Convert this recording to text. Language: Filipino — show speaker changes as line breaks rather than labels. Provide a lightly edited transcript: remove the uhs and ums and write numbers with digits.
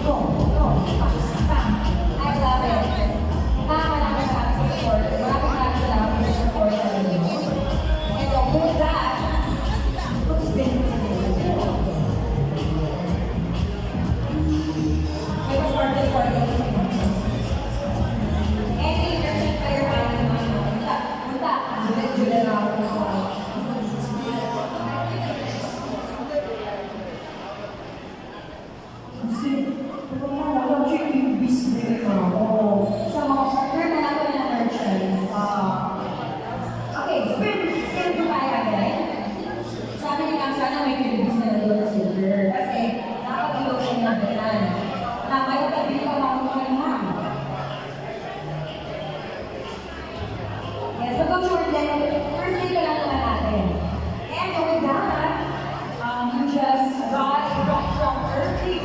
I love it. Nakakalaman sa ating support. Maraming salamat sa support sa inyo. And with that, who's been may start this party. Any urgent player naman punta. Julia na ako. Kasi,